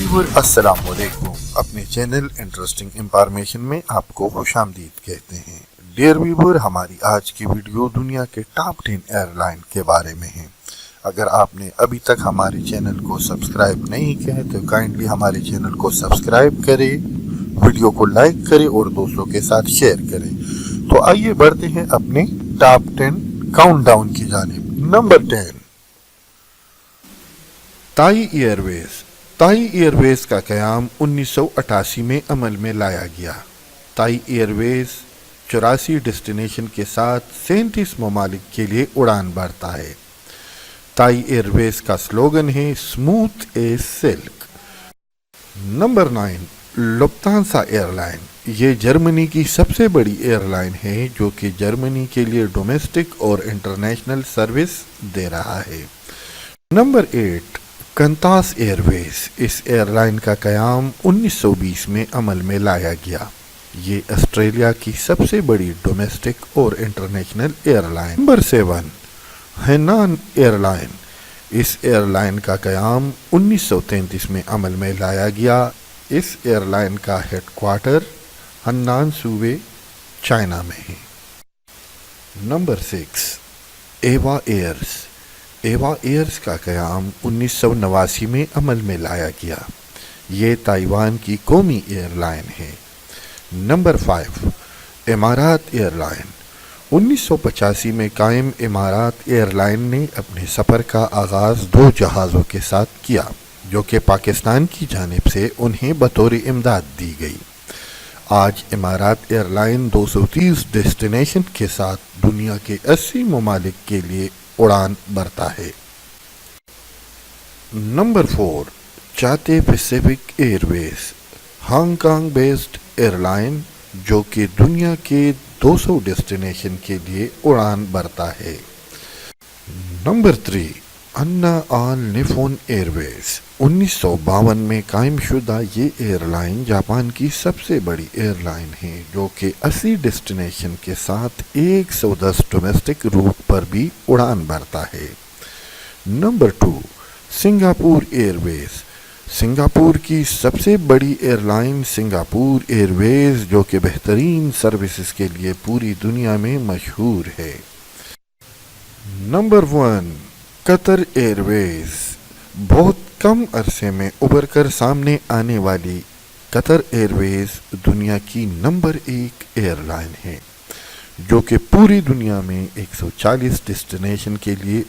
Viewer अस्सलाम वालेकुम। अपने चैनल इंटरेस्टिंग इंफॉर्मेशन में आपको खुशामदीद कहते हैं। डियर व्यूअर, हमारी आज की वीडियो दुनिया के टॉप 10 एयरलाइन के बारे में है। अगर आपने अभी तक हमारे चैनल को सब्सक्राइब नहीं किया है तो काइंडली हमारे चैनल को सब्सक्राइब करें, वीडियो को लाइक करें और दोस्तों के साथ शेयर करें। तो आइए बढ़ते हैं अपने टॉप 10 काउंटडाउन की जानिब। नंबर 10, ताई एयरवेज। ताई एयरवेज का क़याम 1988 में अमल में लाया गया। ताई एयरवेज 84 डेस्टिनेशन के साथ 37 ममालिक के लिए उड़ान भरता है। ताई एयरवेज का स्लोगन है smooth as silk. Number 9, Lufthansa airline. ये जर्मनी की सबसे बड़ी एयरलाइन है जो कि जर्मनी के लिए डोमेस्टिक और इंटरनेशनल सर्विस दे रहा है। Number 8, Qantas Airways. इस एयरलाइन का क़याम 1920 में अमल में लाया गया। ये ऑस्ट्रेलिया की सबसे बड़ी डोमेस्टिक और international airline. Number 7, Hainan airline. इस एयरलाइन का क़याम 1933 में अमल में लाया गया। इस एयरलाइन का हेडक्वार्टर हन्नान सूबे चाइना में है। नंबर 6, एवा एयर्स। एवा एयर्स का क़याम 1989 में अमल में लाया गया। ये ताइवान की कौमी एयरलाइन है। Number 5, इमारात airline. 1985 में कायम इमारात एयरलाइन ने अपने सफ़र का आगाज़ 2 जहाज़ों के साथ किया जो कि पाकिस्तान की जानिब से उन्हें बतौर इमदाद दी गई। आज इमारात एयरलाइन 230 डेस्टिनेशन के साथ दुनिया के 80 ममालिक के लिए उड़ान भरता है। नंबर 4, चाते Pacific Airways. Hong Kong based airline जो कि दुनिया के 200 डेस्टिनेशन के लिए उड़ान भरता है। नंबर 3, अन्ना आल निफोन एयरवेज। 1952 में कायम शुदा ये एयरलाइन जापान की सबसे बड़ी एयरलाइन है जो कि 80 डेस्टिनेशन के साथ 110 डोमेस्टिक रूट पर भी उड़ान भरता है। Number 2, Singapore Airways. सिंगापुर की सबसे बड़ी एयरलाइन सिंगापुर एयरवेज जो कि बेहतरीन सर्विसेज के लिए पूरी दुनिया में मशहूर है। Number 1, Qatar Airways. बहुत कम अरसे में उभर कर सामने आने वाली कतर एयरवेज दुनिया की नंबर 1 एयरलाइन है जो कि पूरी दुनिया में 140 डेस्टिनेशन के लिए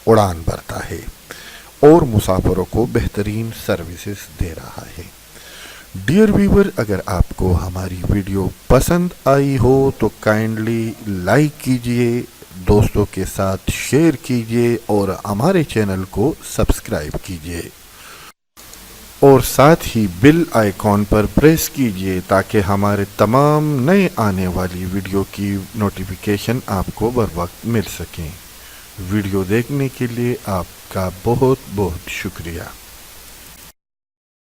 उड़ान भरता है और मुसाफिरों को बेहतरीन सर्विसेज दे रहा है। डियर व्यूअर, अगर आपको हमारी वीडियो पसंद आई हो तो काइंडली लाइक कीजिए, दोस्तों के साथ शेयर कीजिए और हमारे चैनल को सब्सक्राइब कीजिए और साथ ही बेल आइकॉन पर प्रेस कीजिए ताकि हमारे तमाम नए आने वाली वीडियो की नोटिफिकेशन आपको बर वक्त मिल सकें। वीडियो देखने के लिए आपका बहुत बहुत शुक्रिया।